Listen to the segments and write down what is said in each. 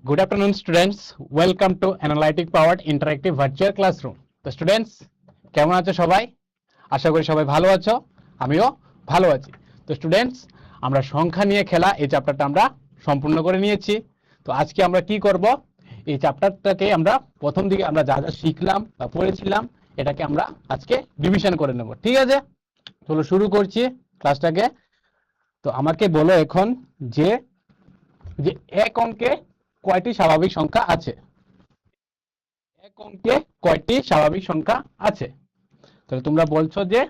Good afternoon, students. Welcome to Analytic Powered Interactive Virtual Classroom. তো students কেমন আছো সবাই? আশা করি সবাই ভালো আছো, আমিও ভালো আছি। তো স্টুডেন্টস আমরা সংখ্যা নিয়ে খেলা এই চ্যাপ্টারটা আমরা সম্পূর্ণ করে নিয়েছি। তো আজকে আমরা কি করব, এই চ্যাপ্টারটাকে আমরা প্রথম দিকে আমরা যা যা শিখলাম বা পড়েছিলাম এটাকে আমরা আজকে রিভিশন করে নেব, ঠিক আছে? চলো শুরু করছি ক্লাসটাকে। তো আমাকে বলো এখন যে যে এক অঙ্কে কয়টি স্বাভাবিক সংখ্যা আছে? এক অঙ্কে কয়টি স্বাভাবিক সংখ্যা আছে? তাহলে তোমরা বলছো যে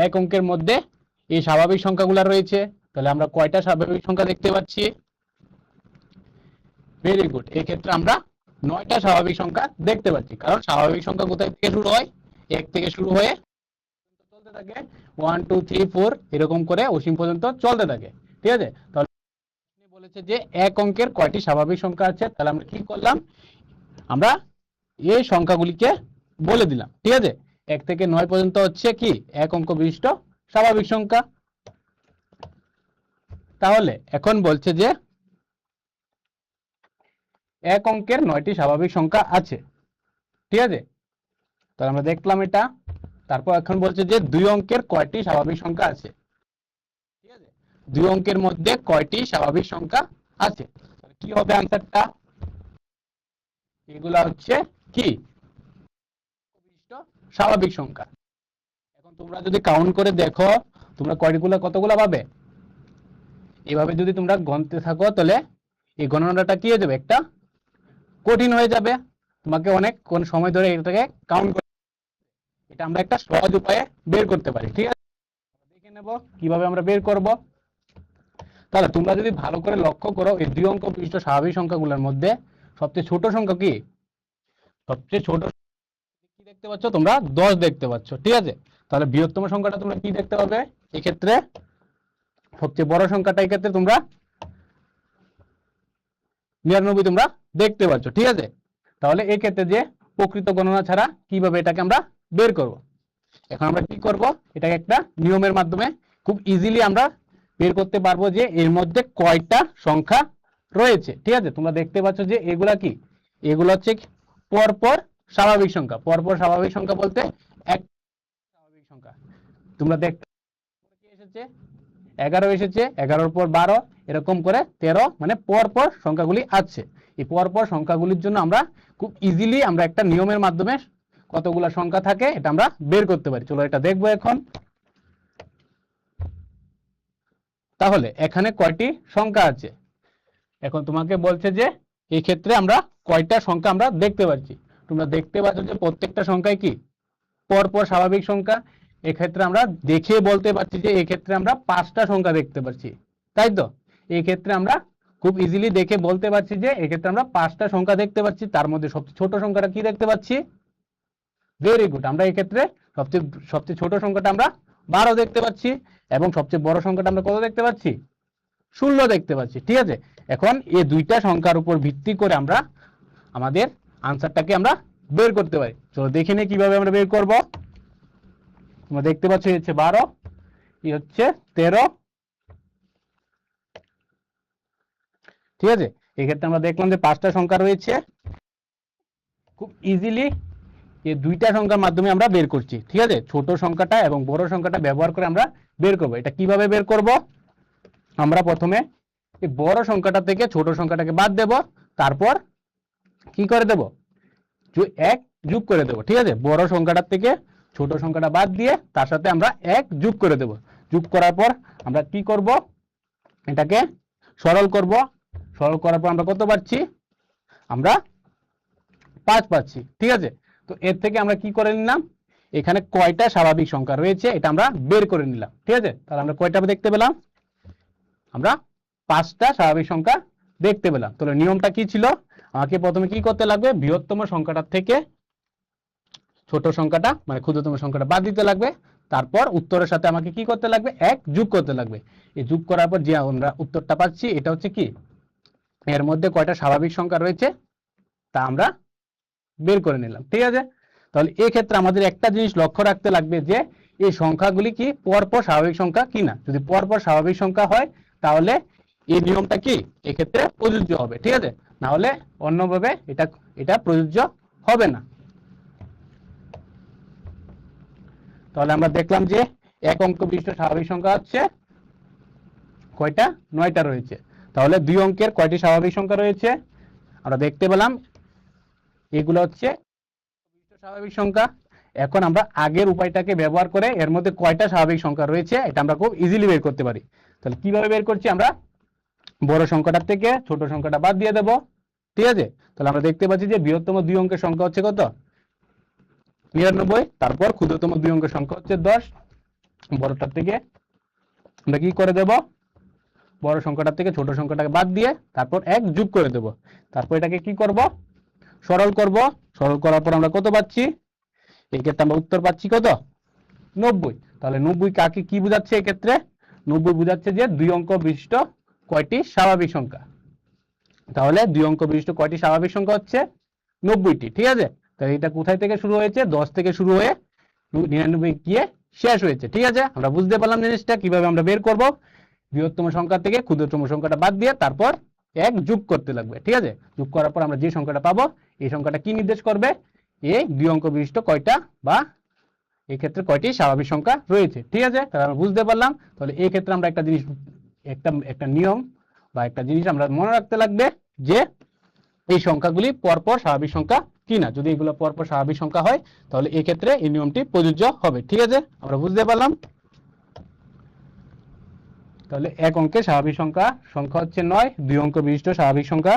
এক অঙ্কের মধ্যে এই স্বাভাবিক সংখ্যাগুলো রয়েছে, তাহলে আমরা কয়টা স্বাভাবিক সংখ্যা দেখতে পাচ্ছি? ভেরি গুড, এই ক্ষেত্রে আমরা 9টা স্বাভাবিক সংখ্যা দেখতে পাচ্ছি। কারণ স্বাভাবিক সংখ্যা কোথায় থেকে শুরু হয়? এক থেকে শুরু হয়ে চলতে থাকে 1 2 3 4 এরকম করে অসীম পর্যন্ত চলতে থাকে, ঠিক আছে? তাহলে বলেছে যে এক অঙ্কের কয়টি স্বাভাবিক সংখ্যা আছে, তাহলে আমরা কি করলাম, আমরা এই সংখ্যাগুলিকে বলে দিলাম, ঠিক আছে? 1 থেকে 9 পর্যন্ত হচ্ছে কি এক অঙ্ক বিশিষ্ট স্বাভাবিক সংখ্যা। তাহলে এখন বলছে যে এক অঙ্কের 9টি স্বাভাবিক সংখ্যা আছে, ঠিক আছে? তাহলে আমরা দেখলাম এটা। তারপর এখন বলছে যে দুই অঙ্কের কয়টি স্বাভাবিক সংখ্যা আছে, ঠিক আছে? দুই অঙ্কের মধ্যে কয়টি স্বাভাবিক সংখ্যা আছে? কি হবে আনসারটা? এগুলা হচ্ছে কি স্বাভাবিক সংখ্যা। এখন তোমরা যদি কাউন্ট করে দেখো, তোমরা কতগুলা পাবে? এভাবে যদি তোমরা গণতে থাকো তাহলে এই গণনাটা কি হয়ে যাবে, একটা কঠিন হয়ে যাবে। তোমাকে অনেক কোন সময় ধরে এটাকে কাউন্ট করে এটা আমরা একটা সহজ উপায়ে বের করতে পারি, ঠিক আছে? দেখে নেব কিভাবে আমরা বের করব। তাহলে তোমরা যদি ভালো করে লক্ষ্য করো, এই দুই অঙ্ক বিশিষ্ট স্বাভাবিক সংখ্যাগুলোর মধ্যে সবচেয়ে ছোট সংখ্যা কি? সবচেয়ে ছোট কি দেখতে পাচ্ছ তোমরা? 10 দেখতে পাচ্ছ, ঠিক আছে? তাহলে বৃহত্তম সংখ্যাটা তোমরা কি দেখতে পাবে? এই ক্ষেত্রে সবচেয়ে বড় সংখ্যাটা এই ক্ষেত্রে তোমরা 99 তোমরা দেখতে পাচ্ছ, ঠিক আছে? তাহলে এই ক্ষেত্রে যে প্রকৃত গণনা ছাড়া কিভাবে এটাকে আমরা বের করব? এখন আমরা কি করব, এটাকে একটা নিয়মের মাধ্যমে খুব ইজিলি আমরা বের করতে পারবো যে এর মধ্যে কয়টা সংখ্যা রয়েছে, ঠিক আছে? তোমরা দেখতে পাচ্ছ যে এগুলা কি, এগুলো হচ্ছে পরপর স্বাভাবিক সংখ্যা। পরপর স্বাভাবিক সংখ্যা বলতে এক স্বাভাবিক সংখ্যা তোমরা দেখতে কি এসেছে, 11 এসেছে, 11-র পর 12, এরকম করে 13, মানে পরপর সংখ্যাগুলি আছে। এই পরপর সংখ্যাগুলির জন্য আমরা খুব ইজিলি আমরা একটা নিয়মের মাধ্যমে কতগুলা সংখ্যা থাকে এটা আমরা বের করতে পারি। চলো এটা দেখবো এখন। তাহলে এখানে কয়টি সংখ্যা আছে? এখন তোমাকে বলছে যে এই ক্ষেত্রে আমরা কয়টা সংখ্যা আমরা দেখতে পাচ্ছি। তোমরা দেখতে পাচ্ছ যে প্রত্যেকটা সংখ্যায় কি পরপর স্বাভাবিক সংখ্যা। এক্ষেত্রে আমরা দেখে বলতে পারছি যে এই ক্ষেত্রে আমরা 5টা সংখ্যা দেখতে পাচ্ছি, তাই তো? এই ক্ষেত্রে আমরা খুব ইজিলি দেখে বলতে পারছি যে এই ক্ষেত্রে আমরা 5টা সংখ্যা দেখতে পাচ্ছি। তার মধ্যে সবচেয়ে ছোট সংখ্যাটা কি দেখতে পাচ্ছি? ভেরি গুড, আমরা এই ক্ষেত্রে সবচেয়ে ছোট সংখ্যাটা আমরা 12 দেখতে পাচ্ছি, এবং সবচেয়ে বড় সংখ্যাটা আমরা কত দেখতে পাচ্ছি? 16 দেখতে পাচ্ছি, ঠিক আছে? এখন এই দুইটা সংখ্যার উপর ভিত্তি করে আমরা আমাদের আনসারটাকে আমরা বের করতে পারি। চলো দেখে নিই কিভাবে আমরা বের করব। তোমরা দেখতে পাচ্ছ এই হচ্ছে 12, এই হচ্ছে 13, ঠিক আছে? এই ক্ষেত্রে আমরা দেখলাম যে 5টা সংখ্যা রয়েছে। খুব ইজিলি এই দুইটা সংখ্যার মাধ্যমে আমরা বের করছি, ঠিক আছে? ছোট সংখ্যাটা এবং বড় সংখ্যাটা ব্যবহার করে আমরা বের করব। এটা কিভাবে বের করব? আমরা প্রথমে এই বড় সংখ্যাটা থেকে ছোট সংখ্যাটাকে বাদ দেব, তারপর কি করে দেব, এক যোগ করে দেব, ঠিক আছে? বড় সংখ্যাটার থেকে ছোট সংখ্যাটা বাদ দিয়ে তার সাথে আমরা এক যোগ করে দেব। যোগ করার পর আমরা কি করব, এটাকে সরল করব। সরল করার পর আমরা কত পাচ্ছি? আমরা 5 পাচ্ছি, ঠিক আছে? তো এর থেকে আমরা কি করে নিলাম, এখানে কয়টা স্বাভাবিক সংখ্যা রয়েছে এটা আমরা বের করে নিলাম, ঠিক আছে? তাহলে আমরা কয়টা দেখতে পেলাম? আমরা 5টা স্বাভাবিক সংখ্যা দেখতে পেলাম। তাহলে নিয়মটা কি ছিল? আমাকে প্রথমে কি করতে লাগবে, বৃহত্তম সংখ্যাটার থেকে ছোট সংখ্যাটা মানে ক্ষুদ্রতম সংখ্যাটা বাদ দিতে লাগবে। তারপর উত্তরের সাথে আমাকে কি করতে লাগবে, এক যোগ করতে লাগবে। এই যোগ করার পর যে আমরা উত্তরটা পাচ্ছি এটা হচ্ছে কি, এর মধ্যে কয়টা স্বাভাবিক সংখ্যা রয়েছে তা আমরা বের করে নিলাম, ঠিক আছে? তাহলে এই ক্ষেত্রে আমাদের একটা জিনিস লক্ষ্য রাখতে লাগবে যে এই সংখ্যাগুলি কি পরপর স্বাভাবিক সংখ্যা কিনা। যদি পরপর স্বাভাবিক সংখ্যা হয় তাহলে এই নিয়মটা কি এক্ষেত্রে প্রযোজ্য হবে, ঠিক আছে? না হলে অন্যভাবে এটা এটা প্রযোজ্য হবে না। তাহলে আমরা দেখলাম যে এক অঙ্ক বিশিষ্ট স্বাভাবিক সংখ্যা হচ্ছে কয়টা? 9টা রয়েছে। তাহলে 2 অঙ্কের কয়টি স্বাভাবিক সংখ্যা রয়েছে? আমরা দেখতে পেলাম এগুলো হচ্ছে স্বাভাবিক সংখ্যা। এখন আমরা আগের উপায়টাকে ব্যবহার করে এর মধ্যে কয়টা স্বাভাবিক সংখ্যা রয়েছে এটা আমরা খুব ইজিলি বের করতে পারি। তাহলে কিভাবে বের করছি? আমরা বড় সংখ্যাটার থেকে ছোট সংখ্যাটা বাদ দিয়ে দেব, ঠিক আছে? তাহলে আমরা দেখতে পাচ্ছি যে বৃহত্তম 2 অঙ্কের সংখ্যা হচ্ছে কত? 99। তারপর ক্ষুদ্রতম 2 অঙ্কের সংখ্যা হচ্ছে 10। বড়টার থেকে আমরা কি করে দেব? বড় সংখ্যাটার থেকে ছোট সংখ্যাটাকে বাদ দিয়ে তারপর 1 যোগ করে দেব। তারপর এটাকে কি করব? সরল করব। সরল করার পর আমরা কত পাচ্ছি? এই ক্ষেত্রে আমরা উত্তর পাচ্ছি কত? 90। তাহলে 90 কাকে কি বোঝাচ্ছে? এই ক্ষেত্রে 90 বোঝাচ্ছে যে 2 অঙ্ক বিশিষ্ট কয়টি স্বাভাবিক সংখ্যা। তাহলে 2 অঙ্ক বিশিষ্ট কয়টি স্বাভাবিক সংখ্যা হচ্ছে? 90টি, ঠিক আছে? তাহলে এটা কোথায় থেকে শুরু হয়েছে? 10 থেকে শুরু হয়ে 99 গিয়ে শেষ হয়েছে, ঠিক আছে? আমরা বুঝতে পারলাম জিনিসটা কিভাবে আমরা বের করব। বৃহত্তম সংখ্যা থেকে ক্ষুদ্রতম সংখ্যাটা বাদ দিয়ে তারপর 1 যোগ করতে লাগবে, ঠিক আছে? যোগ করার পর আমরা যে সংখ্যাটা পাবো এই সংখ্যাটা কি নির্দেশ করবে? এই 2 অঙ্ক বিশিষ্ট কয়টা বা এই ক্ষেত্রে কয়টি স্বাভাবিক সংখ্যা রয়েছে, ঠিক আছে? তাহলে আমরা বুঝতে পারলাম। তাহলে এই ক্ষেত্রে আমরা একটা জিনিস একটা নিয়ম বা একটা জিনিস আমরা মনে রাখতে লাগবে যে এই সংখ্যাগুলি পরপর স্বাভাবিক সংখ্যা কিনা। যদি এগুলো পরপর স্বাভাবিক সংখ্যা হয় তাহলে এই ক্ষেত্রে এই নিয়মটি প্রযোজ্য হবে, ঠিক আছে? আমরা বুঝতে পারলাম। তাহলে এক অঙ্কের স্বাভাবিক সংখ্যা হচ্ছে 9, 2 অঙ্ক বিশিষ্ট স্বাভাবিক সংখ্যা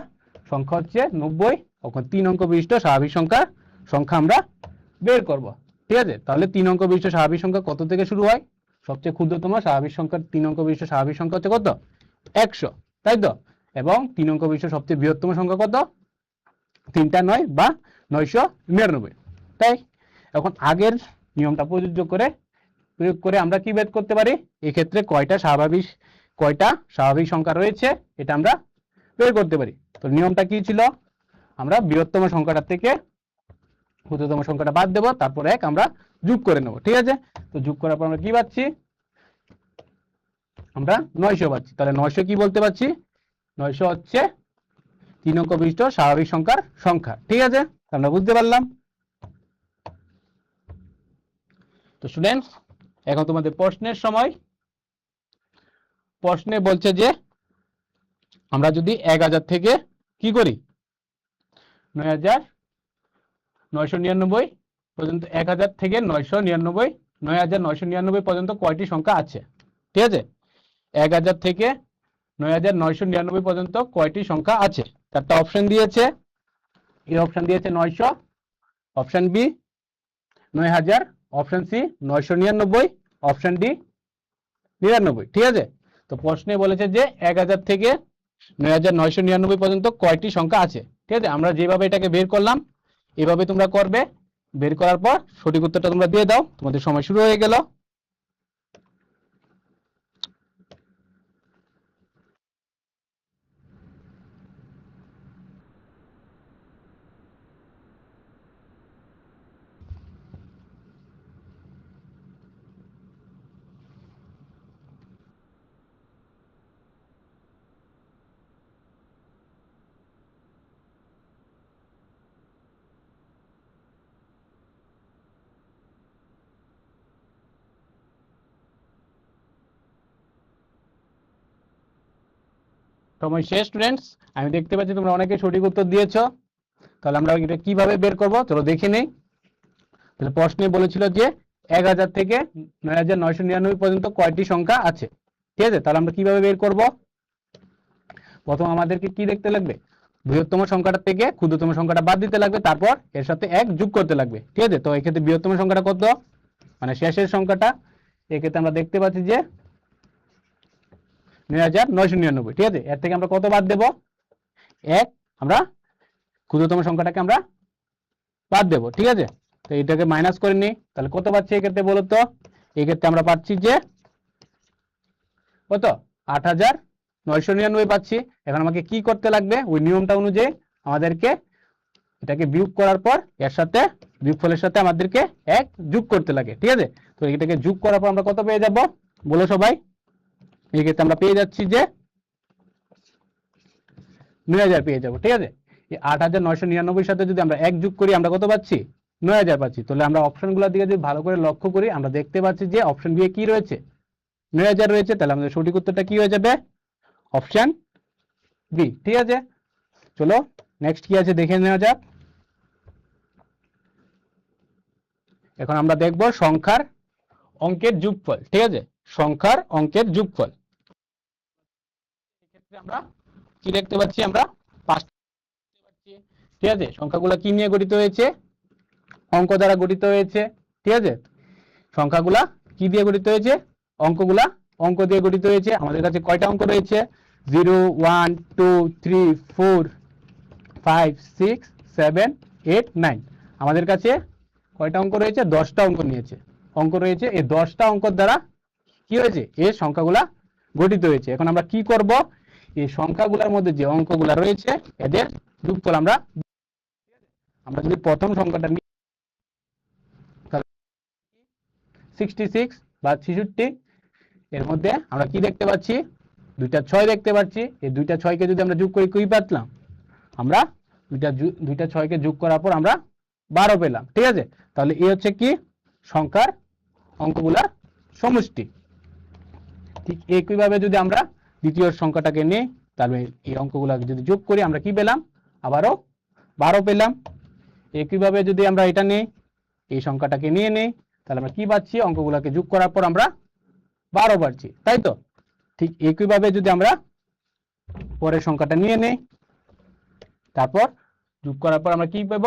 হচ্ছে 90। এখন 3 অঙ্ক বিশিষ্ট স্বাভাবিক সংখ্যা আমরা বের করব, ঠিক আছে? তাহলে 3 অঙ্ক বিশিষ্ট স্বাভাবিক সংখ্যা কত থেকে শুরু হয়? সবচেয়ে ক্ষুদ্রতম স্বাভাবিক সংখ্যা 3 অঙ্ক বিশিষ্ট স্বাভাবিক সংখ্যা হচ্ছে কত? 100, তাই তো? এবং 3 অঙ্ক বিশিষ্ট সবচেয়ে বৃহত্তম সংখ্যা কত? 3টা 9 বা 999, তাই? এখন আগের নিয়মটা প্রয়োগ করে আমরা কি বের করতে পারি? এই ক্ষেত্রে কয়টা স্বাভাবিক সংখ্যা রয়েছে এটা আমরা বের করতে পারি। তো নিয়মটা কি ছিল? আমরা বৃহত্তম সংখ্যাটা থেকে ক্ষুদ্রতম সংখ্যাটা বাদ দেব, তারপর 1 আমরা যোগ করে নেব, ঠিক আছে? তো যোগ করার পর আমরা কি পাচ্ছি? আমরা 900 পাচ্ছি। তাহলে 900 কি বলতে পারছি? 900 হচ্ছে 3 অঙ্ক বিশিষ্ট স্বাভাবিক সংখ্যার সংখ্যা, ঠিক আছে? আমরা বুঝতে পারলাম। তো স্টুডেন্টস, এখন তোমাদের প্রশ্নের সময়। প্রশ্নে বলছে যে আমরা যদি 1000 থেকে কি করি 9999 পর্যন্ত, 1000 থেকে 9999 পর্যন্ত কয়টি সংখ্যা আছে, ঠিক আছে? 1000 থেকে 9999 পর্যন্ত কয়টি সংখ্যা আছে? চারটা অপশন দিয়েছে। এই অপশন দিয়েছে 900, option B 9000, option C 999, option D 99, ঠিক আছে? তো প্রশ্নে বলেছে যে 1000 থেকে 9999 পর্যন্ত কয়টি সংখ্যা আছে, ঠিক আছে? আমরা যেভাবে এটাকে বের করলাম এভাবে তোমরা করবে। বের করার পর সঠিক উত্তরটা তোমরা দিয়ে দাও। তোমাদের সময় শুরু হয়ে গেল। সময় শেষ স্টুডেন্টস। আমি দেখতে পাচ্ছি তোমরা অনেকে সঠিক উত্তর দিয়েছো। তাহলে আমরা এটা কিভাবে বের করব চলো দেখে নেই। তাহলে প্রশ্নে বলেছিল যে 1000 থেকে 9999 পর্যন্ত কয়টি সংখ্যা আছে, ঠিক আছে? তাহলে আমরা কিভাবে বের করব? প্রথম আমাদেরকে কি দেখতে লাগবে? বৃহত্তম সংখ্যাটা থেকে ক্ষুদ্রতম সংখ্যাটা বাদ দিতে লাগবে, তারপর এর সাথে 1 যোগ করতে লাগবে, ঠিক আছে? তো এক্ষেত্রে বৃহত্তম সংখ্যাটা কত, মানে শেষের সংখ্যাটা, এক্ষেত্রে আমরা দেখতে পাচ্ছি যে 9999, ঠিক আছে? এর থেকে আমরা কত বাদ দেব? 1 আমরা ক্ষুদ্রতম সংখ্যাটাকে আমরা বাদ দেব, ঠিক আছে? তো এটাকে মাইনাস করে নিই। তাহলে কত পাচ্ছি এক্ষেত্রে বলো তো? এক্ষেত্রে আমরা পাচ্ছি যে কত? 8999 পাচ্ছি। এখন আমাকে কি করতে লাগবে? ওই নিয়মটা অনুযায়ী আমাদেরকে এটাকে বিয়োগ করার পর এর সাথে বিয়োগফলের সাথে আমাদেরকে 1 যোগ করতে লাগে, ঠিক আছে? তো এটাকে যোগ করার পর আমরা কত পেয়ে যাব বলো সবাই? এই ক্ষেত্রে আমরা পেয়ে যাচ্ছি যে 9000 পেয়ে যাবো। ঠিক আছে, এই 8999 সাথে যদি আমরা 1 যোগ করি আমরা কত পাচ্ছি? 9000 পাচ্ছি। তাহলে আমরা অপশনগুলোর দিকে যদি ভালো করে লক্ষ্য করি আমরা দেখতে পাচ্ছি যে অপশন বি এ কি রয়েছে? 9000 রয়েছে। তাহলে আমাদের সঠিক উত্তরটা কি হয়ে যাবে? Option B. ঠিক আছে, চলো নেক্সট কি আছে দেখে নেওয়া যাক। এখন আমরা দেখব সংখ্যার অঙ্কের যোগফল। ঠিক আছে, সংখ্যার অঙ্কের যোগফল। এক্ষেত্রে আমরা কি দেখতে পাচ্ছি? আমরা 5 দেখতে পাচ্ছি। ঠিক আছে, সংখ্যাগুলো কি নিয়ে গঠিত হয়েছে? অঙ্ক দ্বারা গঠিত হয়েছে। ঠিক আছে, সংখ্যাগুলা কি দিয়ে গঠিত হয়েছে? অঙ্কগুলা অঙ্ক দিয়ে গঠিত হয়েছে। আমাদের কাছে কয়টা অঙ্ক রয়েছে? 0 1 2 3 4 5 6 7 8 9। আমাদের কাছে কয়টা অঙ্ক রয়েছে? 10টা অঙ্ক রয়েছে। এই 10টা অঙ্ক দ্বারা কি হয়েছে? এই সংখ্যাগুলা গঠিত হয়েছে। এখন আমরা কি করব? এই সংখ্যাগুলোর মধ্যে যে অঙ্কগুলা রয়েছে এদের যোগফল আমরা যদি প্রথম সংখ্যাটা নিই 66 বা 66, এর মধ্যে আমরা কি দেখতে পাচ্ছি? দুইটা 6 দেখতে পাচ্ছি। এই দুইটা 6কে যদি আমরা যোগ করি কি পেলাম? আমরা দুইটা 6কে যোগ করার পর আমরা 12 পেলাম। ঠিক আছে, তাহলে এই হচ্ছে কি? সংখ্যার অঙ্কগুলার সমষ্টি। ঠিক একইভাবে যদি আমরা দ্বিতীয় সংখ্যাটাকে নিই তাহলে এই অঙ্কগুলাকে যদি যোগ করি আমরা কি পেলাম? আবারও 12 পেলাম। একইভাবে যদি আমরা এটা নিই, এই সংখ্যাটাকে নিয়ে নিই, তাহলে আমরা কি পাচ্ছি? অঙ্কগুলোকে যোগ করার পর আমরা 12 পাচ্ছি, তাই তো? ঠিক একইভাবে যদি আমরা পরের সংখ্যাটা নিয়ে নিই, তারপর যোগ করার পর আমরা কি পাব?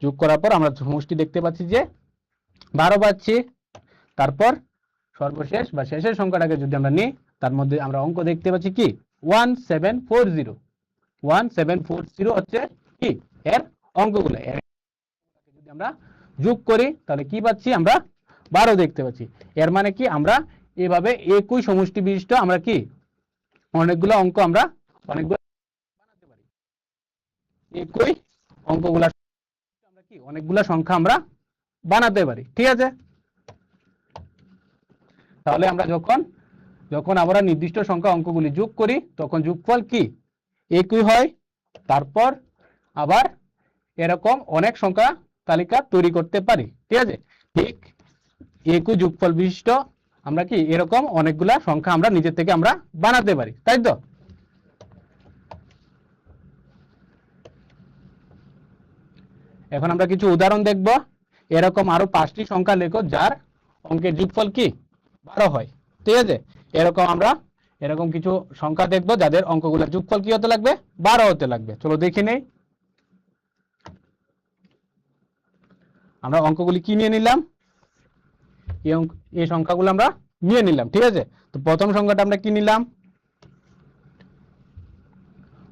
যোগ করার পর আমরা সমষ্টি দেখতে পাচ্ছি যে 12 পাচ্ছি। তারপর সর্বশেষ বা শেষের সংখ্যাটাকে যদি আমরা নিই তার মধ্যে আমরা অঙ্ক দেখতে পাচ্ছি কি? 1740। 1740 হচ্ছে কি এর অঙ্কগুলো। যদি আমরা যোগ করি তাহলে কি পাচ্ছি? আমরা 12 দেখতে পাচ্ছি। এর মানে কি? আমরা এভাবে একই সমষ্টি বিশিষ্ট আমরা কি অনেকগুলো অঙ্ক আমরা অনেকগুলো বানাতে পারি। একই অঙ্কগুলা আমরা কি অনেকগুলো সংখ্যা আমরা বানাতে পারি। ঠিক আছে, তাহলে আমরা যখন আমরা নির্দিষ্ট সংখ্যা অঙ্কগুলি যোগ করি তখন যোগফল কি? একই হয়। তারপর আবার এরকম অনেক সংখ্যা তালিকা তৈরি করতে পারি। ঠিক আছে, ঠিক একই যোগফল বিশিষ্ট আমরা কি এরকম অনেকগুলা সংখ্যা আমরা নিজে থেকে আমরা বানাতে পারি, তাই তো? এখন আমরা কিছু উদাহরণ দেখব। এরকম আরো 5টি সংখ্যা লেখো যার অঙ্কের যোগফল কি 12 হয়। ঠিক আছে, এরকম কিছু সংখ্যা দেখব যাদের অঙ্কগুলোর যোগফল কি হতে লাগবে? 12 হতে লাগবে। চলো দেখে নেই। আমরা অঙ্কগুলি কি নিয়ে নিলাম? এই সংখ্যাগুলো আমরা নিয়ে নিলাম। ঠিক আছে, তো প্রথম সংখ্যাটা আমরা কি নিলাম?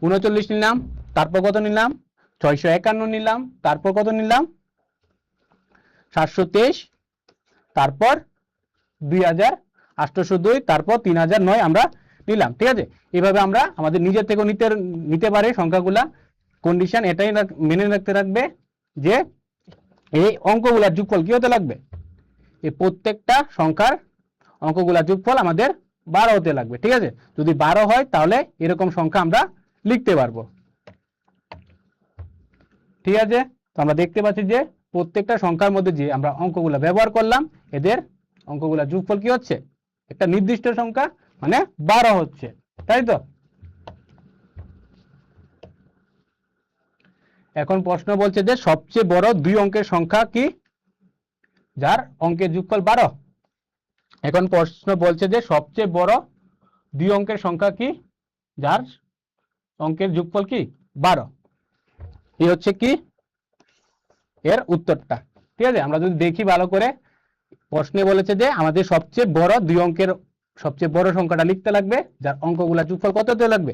39 নিলাম। তারপর কত নিলাম? 651 নিলাম। তারপর কত নিলাম? 723। তারপর 2802। তারপর 3009 আমরা নিলাম। ঠিক আছে, এইভাবে আমরা আমাদের নিজের থেকে নিতে পারি সংখ্যাগুলা। কন্ডিশন এটাই মেনে রাখতে রাখবে যে এই অঙ্কগুলার যোগফল কি হতে লাগবে? এই প্রত্যেকটা সংখ্যার অঙ্কগুলার যোগফল আমাদের 12 হতে লাগবে। ঠিক আছে, যদি 12 হয় তাহলে এরকম সংখ্যা আমরা লিখতে পারবো। ঠিক আছে, তো আমরা দেখতে পাচ্ছি যে প্রত্যেকটা সংখ্যার মধ্যে যে আমরা অঙ্কগুলা ব্যবহার করলাম এদের অঙ্কগুলার যোগফল কি হচ্ছে? একটা নির্দিষ্ট সংখ্যা মানে 12 হচ্ছে, তাই তো? এখন প্রশ্ন বলছে যে সবচেয়ে বড় দুই অঙ্কের সংখ্যা কি যার অঙ্কের যোগফল 12? এখন প্রশ্ন বলছে যে সবচেয়ে বড় দুই অঙ্কের সংখ্যা কি যার অঙ্কের যোগফল কি 12? এই হচ্ছে কি এর উত্তরটা। ঠিক আছে, আমরা যদি দেখি ভালো করে, প্রশ্নে বলেছে যে আমাদের সবচেয়ে বড় দুই অঙ্কের সবচেয়ে বড় সংখ্যাটা লিখতে লাগবে যার অঙ্কগুলা যোগফল কত হতে লাগবে?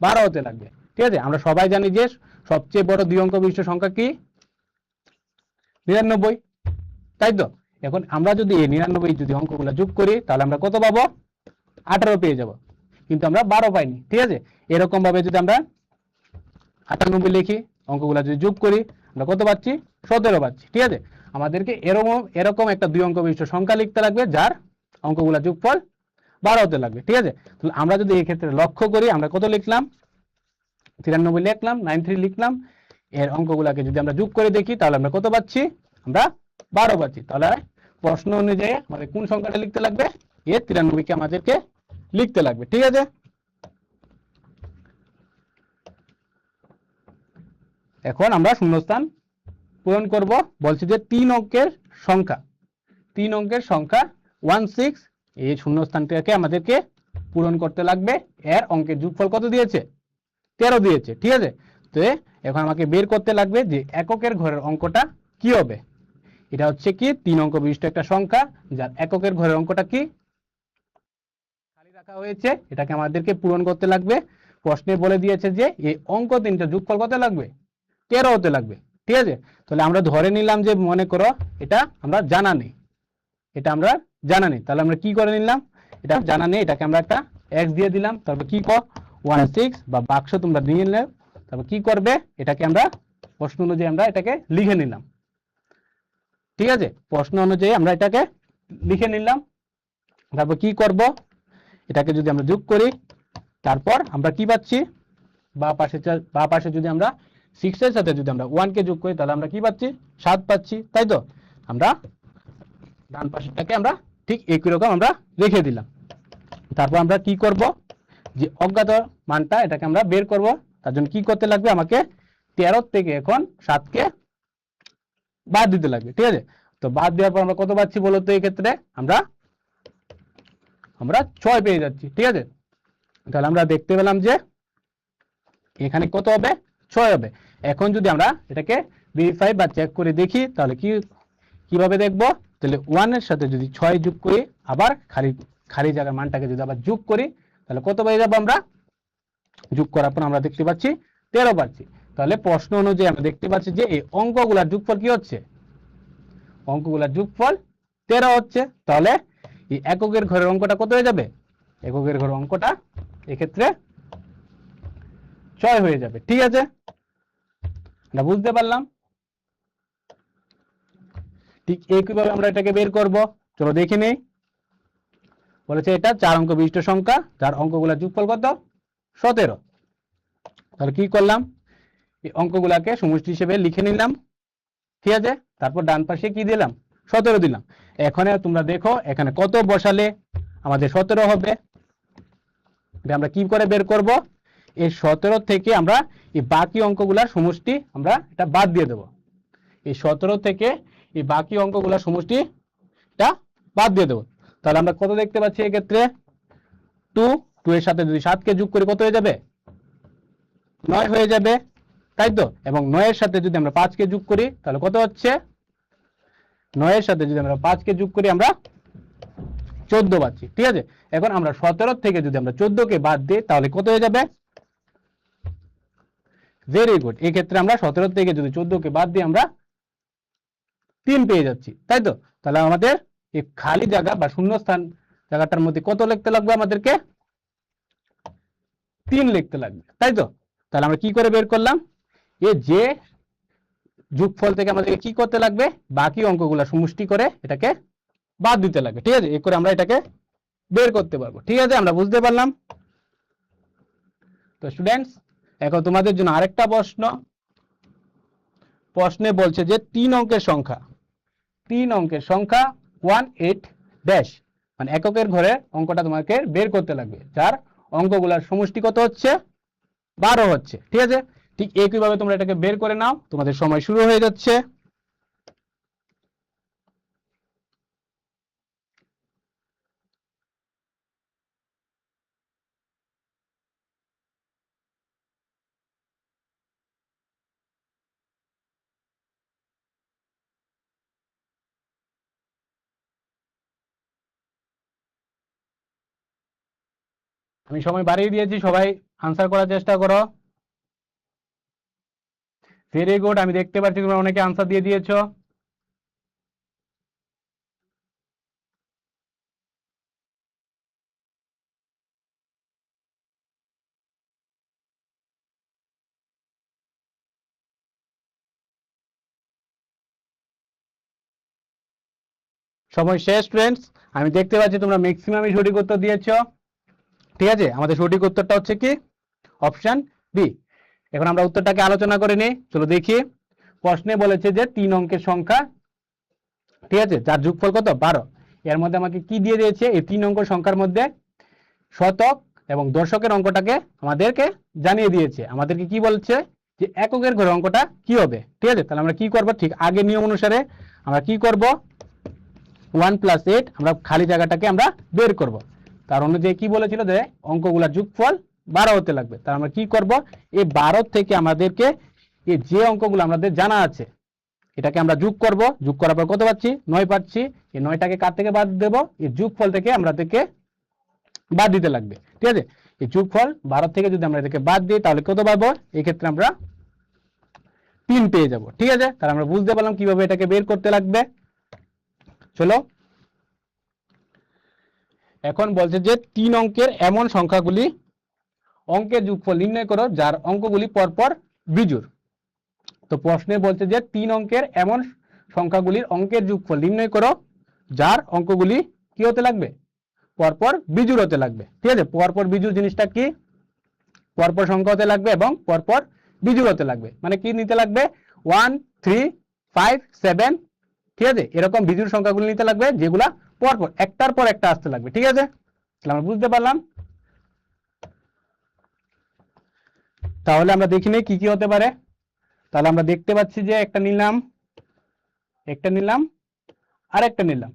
12 হতে লাগবে। ঠিক আছে, আমরা সবাই জানি যে সবচেয়ে বড় দুই অঙ্ক বিশিষ্ট সংখ্যা কি? 99, তাই তো? এখন আমরা যদি এই 99 যদি অঙ্কগুলা যোগ করি তাহলে আমরা কত পাবো? 18 পেয়ে যাব, কিন্তু আমরা 12 পাইনি। ঠিক আছে, এরকম ভাবে যদি আমরা 98 লিখি, অঙ্কগুলা যদি যোগ করি আমরা কত পাচ্ছি? 17 পাচ্ছি। ঠিক আছে, আমাদেরকে এরকম একটা দুই অঙ্ক বিশিষ্ট সংখ্যা লিখতে লাগবে যার অঙ্কগুলা যোগফল 12 হতে লাগবে। ঠিক আছে, তাহলে আমরা যদি এই ক্ষেত্রে লক্ষ্য করি আমরা কত লিখলাম? 93 লিখলাম, 93 লিখলাম। এর অঙ্কগুলাকে যদি আমরা যোগ করে দেখি তাহলে আমরা কত পাচ্ছি? আমরা 12 পাচ্ছি। তাহলে প্রশ্ন অনুযায়ী আমাদের কোন সংখ্যাটা লিখতে লাগবে? এ 93 কে আমাদেরকে লিখতে লাগবে। ঠিক আছে, এখন আমরা শূন্যস্থান পূরণ করব। বলছি যে 3 অঙ্কের সংখ্যা 16 এই শূন্যস্থানটাকে আমাদেরকে পূরণ করতে লাগবে। এর অঙ্কের যোগফল কত দিয়েছে? 13 দিয়েছে। ঠিক আছে, তো এখন আমাকে বের করতে লাগবে যে এককের ঘরের অঙ্কটা কি হবে। এটা হচ্ছে কি 3 অঙ্ক বিশিষ্ট একটা সংখ্যা, যার এককের ঘরের অঙ্কটা কি খালি রাখা হয়েছে, এটাকে আমাদেরকে পূরণ করতে লাগবে। প্রশ্নে বলে দিয়েছে যে এই অঙ্ক তিনটা যোগফল কত লাগবে? 13 হতে লাগবে। ঠিক আছে, তাহলে আমরা ধরে নিলাম যে মনে করো এটা আমরা জানা নেই, তাহলে আমরা কি করে নিলাম? এটা জানা নেই, এটাকে আমরা একটা x দিয়ে দিলাম। তারপর কি 16 বা বাক্স তোমরা নিয়ে নিলে, তারপর কি করবে? এটাকে আমরা প্রশ্ন অনুযায়ী আমরা এটাকে লিখে নিলাম। ঠিক আছে, প্রশ্ন অনুযায়ী আমরা এটাকে লিখে নিলাম। তারপর কি করব? এটাকে যদি আমরা যোগ করি, তারপর আমরা কি পাচ্ছি? বা পাশে যদি আমরা 6 এর সাথে যদি আমরা 1 কে যোগ করি তাহলে আমরা কি পাচ্ছি? 7 পাচ্ছি, তাই তো? আমরা ডান পাশেরটাকে আমরা ঠিক একই রকম আমরা রেখে দিলাম। তারপর আমরা কি করব? যে অজ্ঞাত মানটা এটাকে আমরা বের করব। তার জন্য কি করতে লাগবে? আমাকে 13 থেকে এখন 7 কে বাদ দিতে লাগবে। ঠিক আছে, তো বাদ দেওয়ার পর আমরা কত পাচ্ছি বলো তো? এই ক্ষেত্রে আমরা 6 পেয়ে যাচ্ছি। ঠিক আছে, তাহলে আমরা দেখতে পেলাম যে এখানে কত হবে? 6 হবে। এখন যদি আমরা এটাকে ভেরিফাই বা চেক করে দেখি তাহলে কিভাবে দেখব? তাহলে 1 এর সাথে যদি 6 যোগ করি, আবার খালি জায়গার মানটাকে যদি আবার যোগ করি তাহলে কত পেয়ে যাব? আমরা যোগ করার পর আমরা দেখতে পাচ্ছি 13 পাচ্ছি। তাহলে প্রশ্ন অনুযায়ী আমরা দেখতে পাচ্ছি যে এই অঙ্কগুলোর যোগফল কি হচ্ছে? অঙ্কগুলোর যোগফল 13 হচ্ছে। তাহলে এই এককের ঘরের অঙ্কটা কত হয়ে যাবে? এককের ঘরের অঙ্কটা এক্ষেত্রে 6 হয়ে যাবে। ঠিক আছে, আমরা বুঝতে পারলাম। ঠিক একইভাবে আমরা এটাকে বের করব। চলো দেখে নেই। বলেছে এটা 4 অঙ্ক বিশিষ্ট সংখ্যা, যার অঙ্কগুলোর যোগফল কত? 17। তাহলে কি করলাম? এই অঙ্কগুলাকে সমষ্টি হিসেবে লিখে নিলাম। ঠিক আছে, তারপর ডান পাশে কি দিলাম? 17 দিলাম। এখানে তোমরা দেখো এখানে কত বসালে আমাদের 17 হবে। এটা আমরা কি করে বের করব? এই 17 থেকে আমরা এই বাকি অঙ্কগুলার সমষ্টি আমরা এটা বাদ দিয়ে দেব। এই 17 থেকে এই বাকি অঙ্কগুলার সমষ্টি এটা বাদ দিয়ে দেব। তাহলে আমরা কত দেখতে পাচ্ছি? এক্ষেত্রে 2 এর সাথে যদি 7 কে যোগ করি কত হয়ে যাবে? 9 হয়ে যাবে, তাই তো? এবং 9 এর সাথে যদি আমরা 5 কে যোগ করি তাহলে কত হচ্ছে? 9 এর সাথে যদি আমরা 5 কে যোগ করি আমরা 14 পাচ্ছি। ঠিক আছে, এখন আমরা 17 থেকে যদি আমরা 14 কে বাদ দিই তাহলে কত হয়ে যাবে? ভেরি গুড, এই ক্ষেত্রে আমরা 17 থেকে যদি 14 কে বাদ দিই আমরা 3 পেয়ে যাচ্ছি, তাই তো? তাহলে আমাদের এই খালি জায়গা বা শূন্যস্থান জায়গাটার মধ্যে কত লিখতে লাগবে? আমাদেরকে 3 লিখতে লাগবে, তাই তো? তাহলে আমরা কি করে বের করলাম? এই যে যোগফল থেকে আমাদেরকে কি করতে লাগবে? বাকি অঙ্কগুলা সমষ্টি করে এটাকে বাদ দিতে লাগবে। ঠিক আছে, এই করে আমরা এটাকে বের করতে পারবো। ঠিক আছে, আমরা বুঝতে পারলাম। তো স্টুডেন্টস, এখন তোমাদের জন্য আরেকটা প্রশ্নে বলছে যে 3 অঙ্কের সংখ্যা 18 মানে এককের ঘরের অঙ্কটা তোমাকে বের করতে লাগবে, যার অঙ্কগুলার সমষ্টি কত হচ্ছে? 12 হচ্ছে। ঠিক আছে, ঠিক একইভাবে তোমরা এটাকে বের করে নাও। তোমাদের সময় শুরু হয়ে যাচ্ছে। আমি সময় বাড়িয়ে দিয়েছি, সবাই আনসার করার চেষ্টা করো। ভেরি গুড, আমি দেখতে পাচ্ছি তোমরা অনেকে আনসার দিয়ে দিয়েছো। সময় শেষ ফ্রেন্ডস, আমি দেখতে পাচ্ছি তোমরা ম্যাক্সিমামই সঠিক উত্তর দিয়েছো। ঠিক আছে, আমাদের সঠিক উত্তরটা হচ্ছে কি? Option B. এখন আমরা উত্তরটাকে আলোচনা করে নিই, চলো দেখি। প্রশ্নে বলেছে যে 3 অঙ্কের সংখ্যা, ঠিক আছে, যার যোগফল কত 12। এর মধ্যে আমাকে কি দিয়ে দিয়েছে, এই 3 অঙ্ক সংখ্যার মধ্যে শতক এবং দশকের অঙ্কটাকে আমাদেরকে জানিয়ে দিয়েছে। আমাদেরকে কি বলছে যে এককের ঘরের অঙ্কটা কি হবে, ঠিক আছে। তাহলে আমরা কি করব, ঠিক আগের নিয়ম অনুসারে আমরা কি করব, 1 + 8 আমরা খালি জায়গাটাকে আমরা বের করব। তার অনুযায়ী কি বলেছিল যে অঙ্কগুলোর যোগফল 12 হতে লাগবে। তাহলে আমরা কি করব, এই 12 থেকে আমাদেরকে এই যে অঙ্কগুলো আমাদের জানা আছে এটাকে আমরা যোগ করব। যোগ করার পর কত পাচ্ছি, 9 পাচ্ছি। এই 9টাকে কার থেকে বাদ দেব, এই যোগফল থেকে আমাদেরকে বাদ দিতে লাগবে, ঠিক আছে। এই যোগফল 12 থেকে যদি আমরা এটাকে বাদ দিই তাহলে কত পাবো, এই ক্ষেত্রে আমরা 3 পেয়ে যাব, ঠিক আছে। তাহলে আমরা বুঝতে পারলাম কিভাবে এটাকে বের করতে লাগবে। চলো এখন বলছে যে 3 অঙ্কের এমন সংখ্যাগুলি অঙ্কের যোগফল নির্ণয় করো যার অঙ্কগুলি পরপর বিজোড়। তো প্রশ্নে বলছে যে 3 অঙ্কের এমন সংখ্যাগুলির অঙ্কের যোগফল নির্ণয় করো যার অঙ্কগুলি কি হতে লাগবে, পরপর বিজোড় হতে লাগবে, ঠিক আছে। পরপর বিজোড় জিনিসটা কি, পরপর সংখ্যা হতে লাগবে এবং পরপর বিজোড় হতে লাগবে। মানে কি নিতে লাগবে, 1 3 5 7, ঠিক আছে, এরকম বিজোড় সংখ্যাগুলি নিতে লাগবে যেগুলা পরপর একটার পর একটা আসতে লাগবে, ঠিক আছে। তাহলে আমরা বুঝতে পারলাম। তাহলে আমরা দেখি নেই কি কি হতে পারে। তাহলে আমরা দেখতে পাচ্ছি যে একটা নিলাম, একটা নিলাম, আর একটা নিলাম,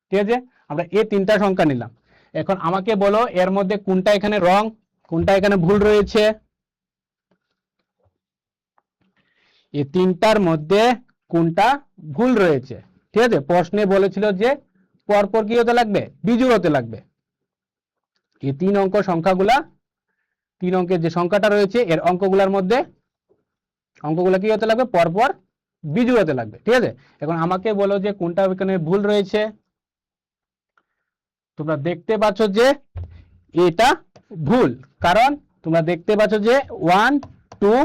ঠিক আছে। আমরা এই 3টা সংখ্যা নিলাম। এখন আমাকে বলো এর মধ্যে কোনটা এখানে রং, কোনটা এখানে ভুল রয়েছে। এই 3টার মধ্যে কোনটা ভুল রয়েছে, ঠিক আছে। প্রশ্নে বলেছিল যে পরপর কি হতে লাগবে, বিজোড় হতে লাগবে। এই 3 অঙ্ক সংখ্যাগুলা, 3 অঙ্কের যে সংখ্যাটা রয়েছে এর অঙ্কগুলোর মধ্যে অঙ্কগুলো কি হতে লাগবে, পরপর বিজোড় হতে লাগবে, ঠিক আছে। এখন আমাকে বলো যে কোনটা এখানে ভুল রয়েছে। তোমরা দেখতে পাচ্ছ যে এটা ভুল, কারণ তোমরা দেখতে পাচ্ছ যে 1 2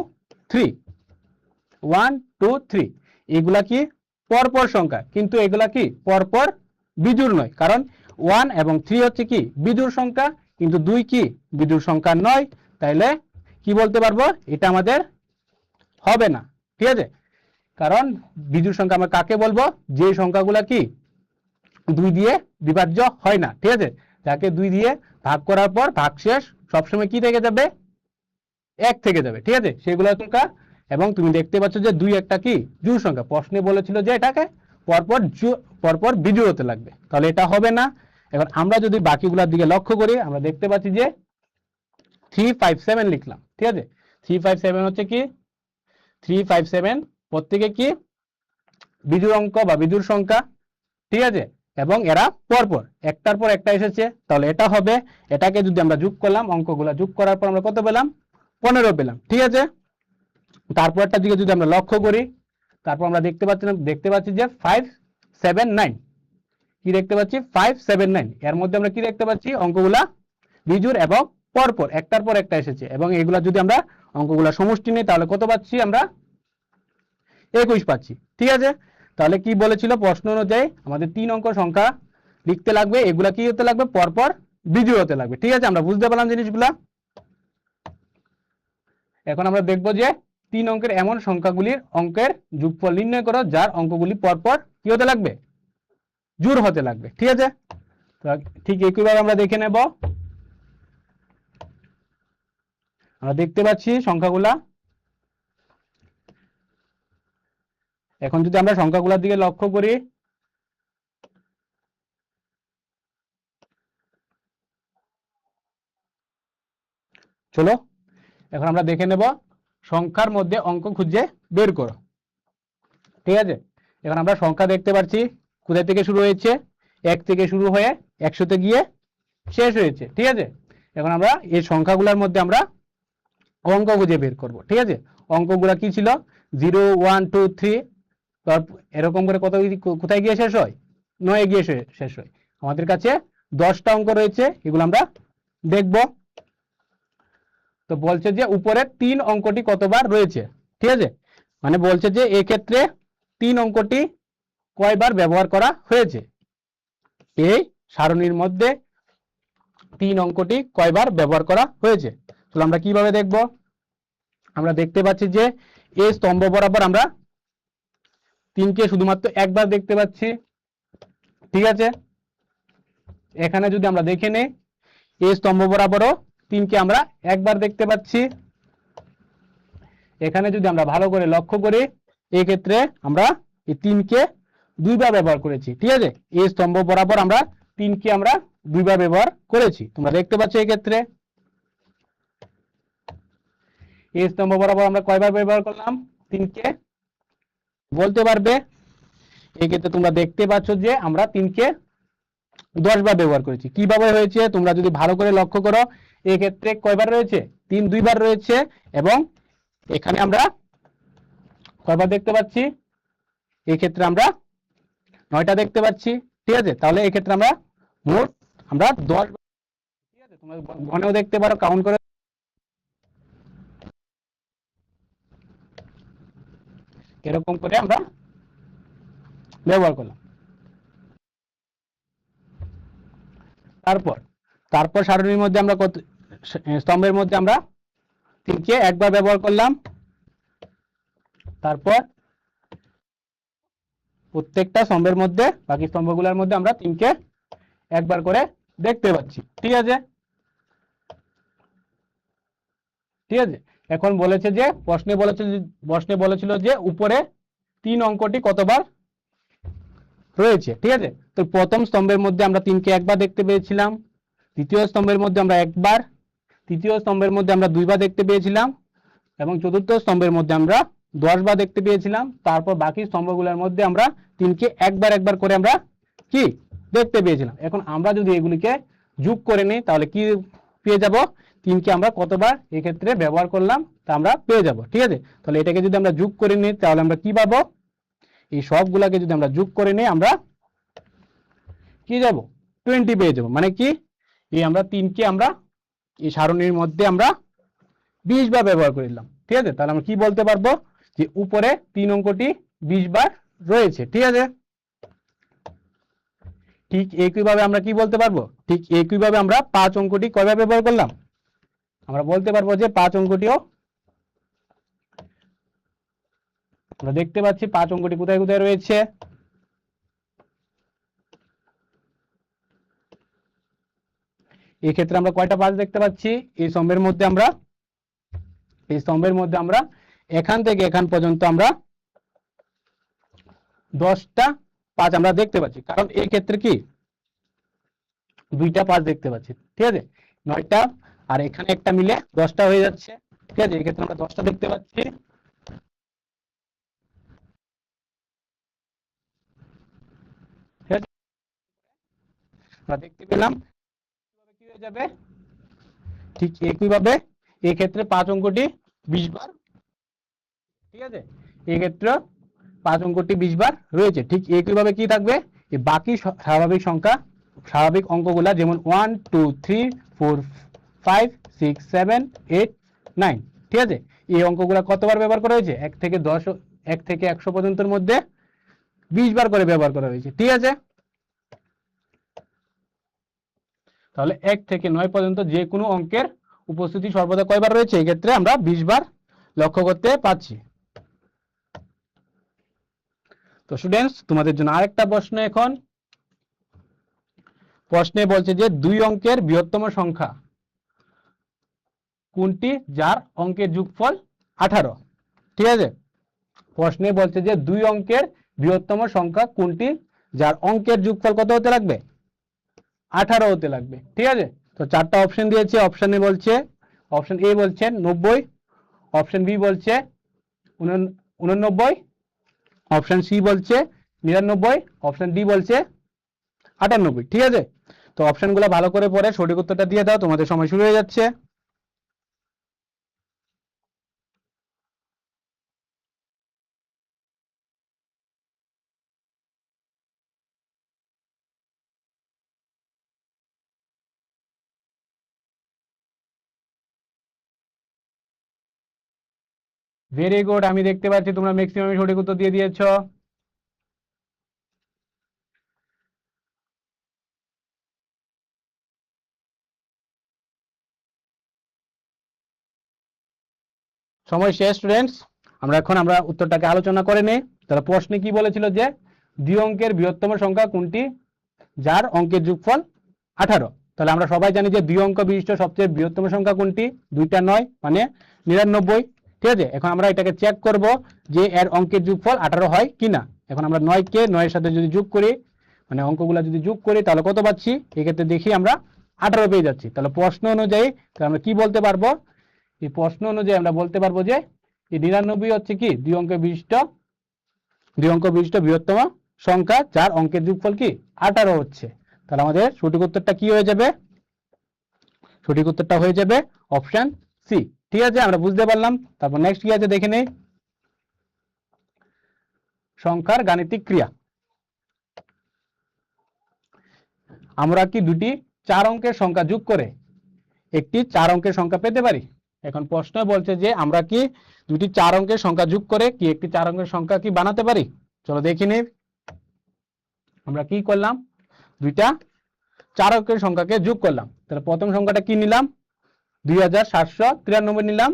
3 1 2 3 এগুলা কি পরপর সংখ্যা, কিন্তু এগুলা কি পরপর বিজোড় নয়। কারণ 1 এবং 3 হচ্ছে কি বিজোড় সংখ্যা, কিন্তু 2 কি বিজোড় সংখ্যা নয়। তাইলে কি বলতে পারবো, এটা আমাদের হবে না, ঠিক আছে। কারণ বিজোড় সংখ্যা আমরা কাকে বলবো, যে সংখ্যাগুলা কি 2 দিয়ে বিভাজ্য হয় না, ঠিক আছে। যাকে 2 দিয়ে ভাগ করার পর ভাগশেষ সবসময় কি থেকে যাবে, 1 থেকে যাবে, ঠিক আছে, সেগুলো সংখ্যা। এবং তুমি দেখতে পাচ্ছ যে 2 একটা কি জোড় সংখ্যা। প্রশ্নে বলেছিল যে এটাকে পরপর পরপর বিজোড় হতে লাগবে, তাহলে এটা হবে না। এখন আমরা যদি বাকিগুলোর দিকে লক্ষ্য করি আমরা দেখতে পাচ্ছি যে 3 5 7 লিখলাম, ঠিক আছে। 3 5 7 হচ্ছে কি 3 5 7 প্রত্যেকে কি বিজোড় অঙ্ক বা বিজোড় সংখ্যা, ঠিক আছে। এবং এরা পরপর একটার পর একটা এসেছে, তাহলে এটা হবে। এটাকে যদি আমরা যোগ করলাম, অঙ্কগুলো যোগ করার পর আমরা কত পেলাম, 15 পেলাম, ঠিক আছে। তারপরটার দিকে যদি আমরা লক্ষ্য করি, তারপর আমরা দেখতে পাচ্ছি যে 5 7 9, কি দেখতে পাচ্ছি 5 7 9। এর মধ্যে আমরা কি দেখতে পাচ্ছি, অঙ্কগুলা বিজোড় এবং পরপর একটার পর একটা এসেছে। এবং এগুলা যদি আমরা অঙ্কগুলা সমষ্টি নিই তাহলে কত পাচ্ছি আমরা, 21 পাচ্ছি, ঠিক আছে। তাহলে কি বলেছিল প্রশ্ন অনুযায়ী আমাদের 3 অঙ্ক সংখ্যা লিখতে লাগবে, এগুলা কি হতে লাগবে, পরপর বিজোড় হতে লাগবে, ঠিক আছে। আমরা বুঝতে পারলাম জিনিসগুলা। এখন আমরা দেখবো যে 3 অঙ্কের এমন সংখ্যাগুলির অঙ্কের যোগফল নির্ণয় করো যার অঙ্কগুলি পরপর কি হতে লাগবে, জোড় হতে লাগবে, ঠিক আছে। ঠিক একইভাবে আমরা দেখে নেব। আমরা দেখতে পাচ্ছি সংখ্যাগুলা। এখন যদি আমরা সংখ্যাগুলোর দিকে লক্ষ্য করি, চলো এখন আমরা দেখে নেব সংখ্যার মধ্যে অঙ্ক খুঁজে বের করো, ঠিক আছে। এখন আমরা সংখ্যা দেখতে পাচ্ছি কোথায় থেকে শুরু হয়েছে, 1 থেকে শুরু হয়ে 100-তে গিয়ে শেষ হয়েছে, ঠিক আছে। এখন আমরা এই সংখ্যাগুলোর মধ্যে আমরা অঙ্ক খুঁজে বের করব, ঠিক আছে। অঙ্কগুলো কি ছিল, 0 1 2 3, এরকম করে কত কোথায় গিয়ে শেষ হয়, 9-এ গিয়ে শেষ হয়। আমাদের কাছে 10টা অঙ্ক রয়েছে, এগুলো আমরা দেখব। তো বলছে যে উপরে 3 অঙ্কটি কতবার রয়েছে, ঠিক আছে। মানে বলছে যে এই ক্ষেত্রে 3 অঙ্কটি কয়বার ব্যবহার করা হয়েছে, এই সারণীর মধ্যে 3 অঙ্কটি কয়বার ব্যবহার করা হয়েছে। তাহলে আমরা কিভাবে দেখব? আমরা দেখতে পাচ্ছি যে এই স্তম্ভ বরাবর আমরা 3কে শুধুমাত্র একবার দেখতে পাচ্ছি, ঠিক আছে। এখানে যদি আমরা দেখে নেই, এই স্তম্ভ বরাবরও 3কে আমরা একবার দেখতে পাচ্ছি। এখানে যদি আমরা ভালো করে লক্ষ্য করি, এই ক্ষেত্রে আমরা এই 3কে দুইবার ব্যবহার করেছি, ঠিক আছে। এই স্তম্ভ বরাবর আমরা 3কে আমরা দুইবার ব্যবহার করেছি, তোমরা দেখতে পাচ্ছ। এই ক্ষেত্রে এই স্তম্ভ বরাবর আমরা কয়বার ব্যবহার করলাম? 3কে বলতে পারবে? এই ক্ষেত্রে তোমরা দেখতে পাচ্ছ যে আমরা 3কে 10 বার ব্যবহার করেছি। কিভাবে হয়েছে তোমরা যদি ভালো করে লক্ষ্য করো, এই ক্ষেত্রে কয়বার রয়েছে? 3 দুইবার রয়েছে, এবং এখানে আমরা কয়বার দেখতে পাচ্ছি? এই ক্ষেত্রে আমরা 9টা দেখতে পাচ্ছি, ঠিক আছে। তাহলে এই ক্ষেত্রে আমরা মোট আমরা 10, ঠিক আছে। তোমরা ঘনেও দেখতে পারো, কাউন্ট করে এরকম করে আমরা ব্যবহার করলাম। তারপর তারপর সারণীর মধ্যে আমরা কত স্তম্ভের মধ্যে আমরা 3কে একবার ব্যবহার করলাম। তারপর প্রত্যেকটা স্তম্ভের মধ্যে, বাকি স্তম্ভগুলোর মধ্যে আমরা 3কে একবার করে দেখতে পাচ্ছি, ঠিক আছে। ঠিক আছে। এখন বলেছে যে প্রশ্নে বলেছিল যে উপরে 3 অঙ্কটি কতবার রয়েছে, ঠিক আছে। তো প্রথম স্তম্ভের মধ্যে আমরা 3কে একবার দেখতে পেয়েছিলাম, দ্বিতীয় স্তম্ভের মধ্যে আমরা একবার, তৃতীয় স্তম্ভের মধ্যে আমরা 2বার দেখতে পেয়েছিলাম, এবং চতুর্থ স্তম্ভের মধ্যে আমরা 10 বার দেখতে পেয়েছিলাম। তারপর বাকি স্তম্ভগুলোর মধ্যে আমরা 3কে একবার একবার করে আমরা কি দেখতে পেয়েছিলাম। এখন আমরা যদি এগুলিকে যোগ করে নিই, তাহলে কি পেয়ে যাব? 3কে আমরা কতবার এক্ষেত্রে ব্যবহার করলাম তা আমরা পেয়ে যাব, ঠিক আছে। তাহলে এটাকে যদি আমরা যোগ করে নিই, তাহলে আমরা কি পাবো? এই সবগুলাকে যদি আমরা যোগ করে নিই, আমরা কি যাব? 20 পেয়ে যাব। মানে কি, এই আমরা 3কে আমরা এই সারণীর মধ্যে আমরা 20 বার ব্যবহার করে দিলাম, ঠিক আছে। তাহলে আমরা কি বলতে পারবো? যে উপরে 3 অঙ্কটি 20 বার রয়েছে, ঠিক আছে। ঠিক একইভাবে আমরা কি বলতে পারবো? ঠিক একইভাবে আমরা 5 অঙ্কটি কয়বার ব্যবহার করলাম? আমরা বলতে পারবো যে 5 অঙ্কটিও আমরা দেখতে পাচ্ছি 5 অঙ্কটি কোথায় কোথায় রয়েছে। এই ক্ষেত্রে আমরা কয়টা 5 দেখতে পাচ্ছি? এই স্তম্ভের মধ্যে আমরা এখান থেকে এখান পর্যন্ত আমরা 10টা 5 আমরা দেখতে পাচ্ছি, কারণ এই ক্ষেত্রে কি 2টা 5 দেখতে পাচ্ছি, ঠিক আছে। 9টা আর এখানে একটা মিলে 10টা হয়ে যাচ্ছে, ঠিক আছে। এই ক্ষেত্রে আমরা 10টা দেখতে পাচ্ছি, ঠিক আছে। আমরা দেখতে পেলাম। কি হয়ে যাবে? ঠিক একইভাবে এই ক্ষেত্রে 5 অঙ্কটি 20 বার, ঠিক আছে। এই ক্ষেত্রে 5 অঙ্কটি 20 বার রয়েছে। ঠিক একইভাবে কি থাকবে? এই বাকি স্বাভাবিক সংখ্যা, স্বাভাবিক অঙ্কগুলা, যেমন 1 2 3 4 5 6 7 8 9, ঠিক আছে। এই অঙ্কগুলা কতবার ব্যবহার করা হয়েছে? 1 থেকে 100 পর্যন্তের মধ্যে 20 বার করে ব্যবহার করা হয়েছে, ঠিক আছে। তাহলে 1 থেকে 9 পর্যন্ত যে কোনো অঙ্কের উপস্থিতি সর্বদা কয়বার রয়েছে? এই ক্ষেত্রে আমরা 20 বার লক্ষ্য করতে পাচ্ছি। তো স্টুডেন্টস, তোমাদের জন্য আরেকটা প্রশ্ন। এখন প্রশ্নে বলছে যে 2 অঙ্কের বৃহত্তম সংখ্যা কোনটি যার অঙ্কের যোগফল 18, ঠিক আছে। প্রশ্নে বলছে যে 2 অঙ্কের বৃহত্তম সংখ্যা কোনটি যার অঙ্কের যোগফল কত হতে লাগবে? 18 হতে লাগবে, ঠিক আছে। তো 4টা অপশন দিয়েছে। অপশনে বলছে, অপশন এ বলছে 90, অপশন বি বলছে 89, অপশন সি বলছে 99, অপশন ডি বলছে 98, ঠিক আছে। তো অপশনগুলো ভালো করে পড়ে সঠিক উত্তরটা দিয়ে দাও, তোমাদের সময় শুরু হয়ে যাচ্ছে। ভেরি গুড, আমি দেখতে পাচ্ছি তোমরা ম্যাক্সিমাম সঠিক উত্তর দিয়ে দিয়েছো। সময় শেষ স্টুডেন্টস, আমরা উত্তরটাকে আলোচনা করে নেই। তাহলে প্রশ্নে কি বলেছিল যে 2 অঙ্কের বৃহত্তম সংখ্যা কোনটি যার অঙ্কের যোগফল 18। তাহলে আমরা সবাই জানি যে 2 অঙ্ক বিশিষ্ট সবচেয়ে বৃহত্তম সংখ্যা কোনটি, 2টা 9 মানে 99। ঠিক আছে, এখন আমরা এটাকে চেক করব যে এর অঙ্কের যোগফল 18 হয় কিনা। এখন আমরা 9 কে 9 এর সাথে যদি যোগ করি, মানে অঙ্কগুলো যদি যোগ করি তাহলে কত পাচ্ছি, এক্ষেত্রে দেখি আমরা 18 পেয়ে যাচ্ছি। তাহলে প্রশ্ন অনুযায়ী আমরা কি বলতে পারবো, এই প্রশ্ন অনুযায়ী আমরা বলতে পারবো যে এই 99 হচ্ছে কি 2 অঙ্ক বিশিষ্ট বৃহত্তম সংখ্যা যার অঙ্কের যোগফল কি 18 হচ্ছে। তাহলে আমাদের সঠিক উত্তরটা কি হয়ে যাবে, সঠিক উত্তরটা হয়ে যাবে অপশন সি। ঠিক আছে, আমরা বুঝতে পারলাম। তারপর নেক্সট কি আছে দেখে নেই, সংখ্যার গাণিতিক ক্রিয়া। আমরা কি দুটি 4 অঙ্কের সংখ্যা যোগ করে একটি 4 অঙ্কের সংখ্যা পেতে পারি? এখন প্রশ্ন বলছে যে আমরা কি দুটি 4 অঙ্কের সংখ্যা যোগ করে কি একটি 4 অঙ্কের সংখ্যা কি বানাতে পারি। চলো দেখে নিই, আমরা কি করলাম, দুইটা 4 অঙ্কের সংখ্যাকে যোগ করলাম। তাহলে প্রথম সংখ্যাটা কি নিলাম, 2793 নিলাম।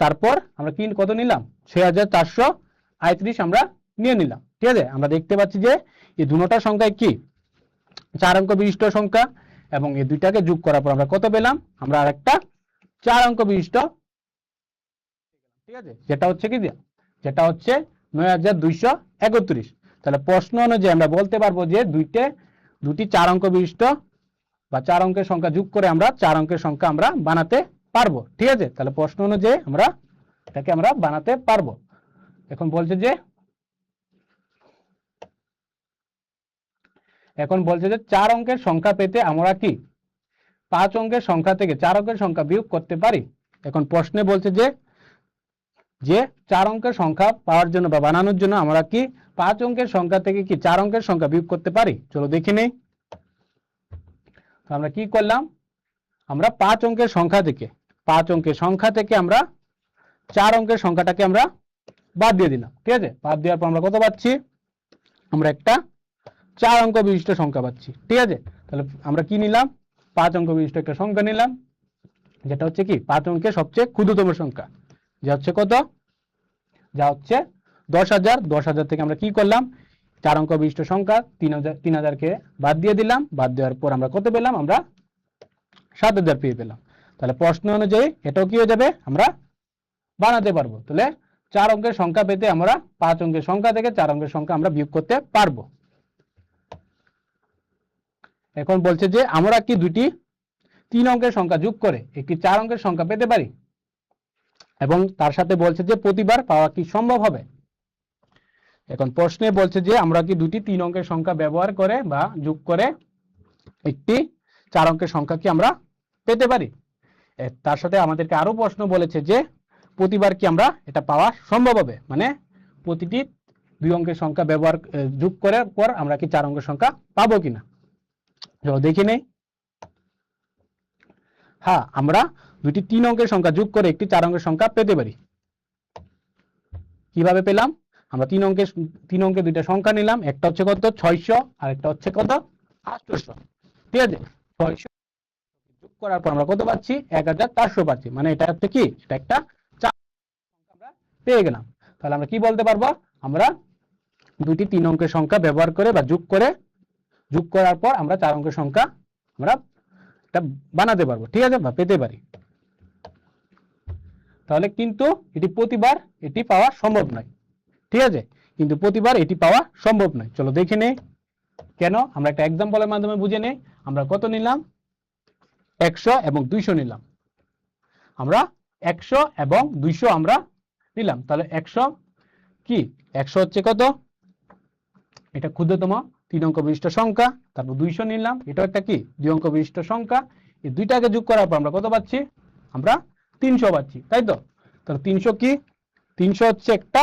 তারপর আমরা কি কত নিলাম, 6438 আমরা নিয়ে নিলাম। ঠিক আছে, আমরা দেখতে পাচ্ছি যে এই দুটোটা সংখ্যায় কি 4 অঙ্ক বিশিষ্ট সংখ্যা, এবং এই দুইটাকে যোগ করার পর আমরা কত পেলাম, আমরা আরেকটা 4 অঙ্ক বিশিষ্ট। ঠিক আছে, যেটা হচ্ছে কি, যেটা হচ্ছে 9231। তাহলে প্রশ্ন অনুযায়ী আমরা বলতে পারবো যে দুটি 4 অঙ্ক বিশিষ্ট বা 4 অঙ্কের সংখ্যা যোগ করে আমরা 4 অঙ্কের সংখ্যা আমরা বানাতে পারবো। ঠিক আছে, তাহলে প্রশ্ন অনুযায়ী আমরা এটাকে আমরা বানাতে পারবো। এখন বলছে যে 4 অঙ্কের সংখ্যা পেতে আমরা কি 5 অঙ্কের সংখ্যা থেকে 4 অঙ্কের সংখ্যা বিয়োগ করতে পারি। এখন প্রশ্নে বলছে যে 4 অঙ্কের সংখ্যা পাওয়ার জন্য বা বানানোর জন্য আমরা কি 5 অঙ্কের সংখ্যা থেকে কি 4 অঙ্কের সংখ্যা বিয়োগ করতে পারি। চলো দেখে নেই, আমরা কি করলাম, আমরা 5 অঙ্কের সংখ্যা থেকে আমরা 4 অঙ্কের সংখ্যাটাকে আমরা বাদ দিয়ে দিলাম। ঠিক আছে, বাদ দেওয়ার পর আমরা কত পাচ্ছি, আমরা একটা 4 অঙ্ক বিশিষ্ট সংখ্যা পাচ্ছি। ঠিক আছে, তাহলে আমরা কি নিলাম, 5 অঙ্ক বিশিষ্ট একটা সংখ্যা নিলাম, যেটা হচ্ছে কি 5 অঙ্কের সবচেয়ে ক্ষুদ্রতম সংখ্যা, যা হচ্ছে কত, যা হচ্ছে 10,000 থেকে আমরা কি করলাম, 4 অঙ্ক বিশিষ্ট সংখ্যা 3000কে বাদ দিয়ে দিলাম। বাদ দেওয়ার পর আমরা কত পেলাম, আমরা 7000 পেয়ে পেলাম। তাহলে প্রশ্ন অনুযায়ী এটাও কি হয়ে যাবে, আমরা বানাতে পারবো। তাহলে 4 অঙ্কের সংখ্যা পেতে আমরা 5 অঙ্কের সংখ্যা থেকে 4 অঙ্কের সংখ্যা আমরা বিয়োগ করতে পারবো। এখন বলছে যে আমরা কি দুটি 3 অঙ্কের সংখ্যা যোগ করে একটি 4 অঙ্কের সংখ্যা পেতে পারি, এবং তার সাথে বলছে যে প্রতিবার পাওয়া কি সম্ভব হবে। এখন প্রশ্নে বলছে যে আমরা কি দুটি 3 অঙ্কের সংখ্যা ব্যবহার করে বা যোগ করে একটি 4 অঙ্কের সংখ্যা কি আমরা পেতে পারি। তার সাথে আমাদেরকে আরো প্রশ্ন বলেছে যে প্রতিবার কি আমরা এটা পাওয়া সম্ভব হবে, মানে প্রতিটি 2 অঙ্কের সংখ্যা ব্যবহার যোগ করার পর আমরা কি 4 অঙ্কের সংখ্যা পাবো কিনা। চলো দেখে নেই, হ্যাঁ আমরা দুটি 3 অঙ্কের সংখ্যা যোগ করে একটি 4 অঙ্কের সংখ্যা পেতে পারি। কিভাবে পেলাম, আমরা 3 অঙ্কের দুইটা সংখ্যা নিলাম, একটা হচ্ছে কত 600 আর একটা হচ্ছে কত 800। ঠিক আছে, 600 যোগ করার পর আমরা কত পাচ্ছি, 1400 পাচ্ছি, মানে এটা হচ্ছে কি, এটা একটা 4 সংখ্যা আমরা পেয়ে গেলাম। তাহলে আমরা কি বলতে পারবো, আমরা দুটি 3 অঙ্কের সংখ্যা ব্যবহার করে বা যোগ করার পর আমরা 4 অঙ্কের সংখ্যা আমরা এটা বানাতে পারবো। ঠিক আছে, বা পেতে পারি। তাহলে কিন্তু এটি প্রতিবার এটি পাওয়া সম্ভব নয়। ঠিক আছে, কিন্তু প্রতিবার এটি পাওয়া সম্ভব নয়। চলো দেখে নেই কেন, আমরা একটা এক্সাম্পলের মাধ্যমে বুঝে নেই। আমরা কত নিলাম, 100 এবং 200 নিলাম, আমরা 100 এবং 200 আমরা নিলাম। তাহলে 100 কি, 100 হচ্ছে কত, এটা ক্ষুদ্রতম 3 অঙ্ক বিশিষ্ট সংখ্যা। তারপর 200 নিলাম, এটা একটা কি 2 অঙ্ক বিশিষ্ট সংখ্যা। এই দুইটাকে যোগ করার পর আমরা কত পাচ্ছি, আমরা 300 পাচ্ছি, তাই তো। তাহলে 300 কি, 300 হচ্ছে একটা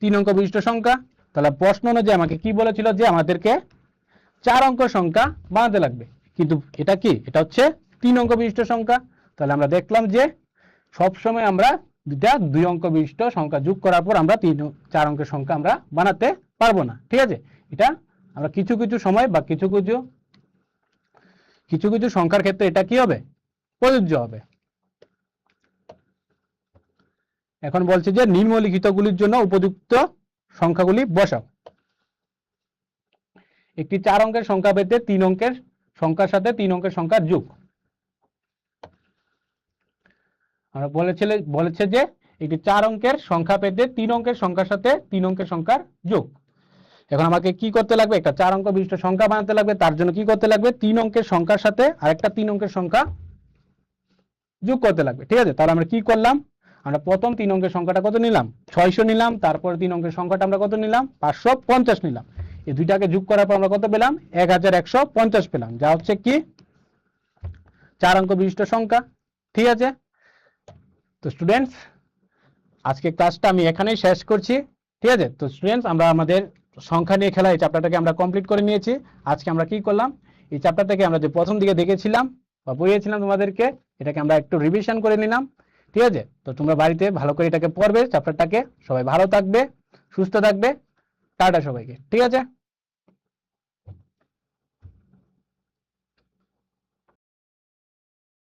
3 অঙ্ক বিশিষ্ট সংখ্যা। তাহলে প্রশ্ন অনুযায়ী আমাকে কি বলেছিল যে আমাদেরকে 4 অঙ্ক সংখ্যা বানাতে লাগবে, কিন্তু এটা কি, এটা হচ্ছে 3 অঙ্ক বিশিষ্ট সংখ্যা। তাহলে আমরা দেখলাম যে সবসময় আমরা দুটা 2 অঙ্ক বিশিষ্ট সংখ্যা যোগ করার পর আমরা 4 অঙ্কের সংখ্যা আমরা বানাতে পারবো না। ঠিক আছে, এটা আমরা কিছু কিছু সময় বা কিছু কিছু সংখ্যার ক্ষেত্রে এটা কি হবে, প্রযোজ্য হবে। এখন বলছে যে নিম্নলিখিতগুলির জন্য উপযুক্ত সংখ্যাগুলি বসাও। একটি 4 অঙ্কের সংখ্যা পেতে 3 অঙ্কের সংখ্যার সাথে 3 অঙ্কের সংখ্যার যোগ। আমরা বলেছে যে একটি 4 অঙ্কের সংখ্যা পেতে 3 অঙ্কের সংখ্যার সাথে 3 অঙ্কের সংখ্যার যোগ। এখন আমাকে কি করতে লাগবে, একটা 4 অঙ্ক বিশিষ্ট সংখ্যা বানাতে লাগবে। তার জন্য কি করতে লাগবে, 3 অঙ্কের সংখ্যার সাথে আরেকটা 3 অঙ্কের সংখ্যা যোগ করতে লাগবে। ঠিক আছে, তাহলে আমরা কি করলাম, আমরা প্রথম 3 অঙ্কের সংখ্যাটা কত নিলাম, 600 নিলাম। তারপর 3 অঙ্কের সংখ্যাটা আমরা কত নিলাম, 550 নিলাম। এই দুইটাকে যোগ করার পর আমরা কত পেলাম, 1150 পেলাম, যা হচ্ছে কি 4 অঙ্ক বিশিষ্ট সংখ্যা। ঠিক আছে, তো স্টুডেন্টস আজকে ক্লাসটা আমি এখানেই শেষ করছি। ঠিক আছে, তো স্টুডেন্টস আমরা আমাদের সংখ্যা নিয়ে খেলা এই চ্যাপ্টারটাকে আমরা কমপ্লিট করে নিয়েছি। আজকে আমরা কি করলাম, এই চ্যাপ্টার থেকে আমরা যে প্রথম দিকে দেখেছিলাম বা পড়িয়েছিলাম তোমাদেরকে, এটাকে আমরা একটু রিভিশন করে নিলাম। ঠিক আছে, তো তোমরা বাড়িতে ভালো করে এটাকে পড়বে চ্যাপ্টারটাকে। সবাই ভালো থাকবে, সুস্থ থাকবে, টাটা সবাইকে। ঠিক আছে।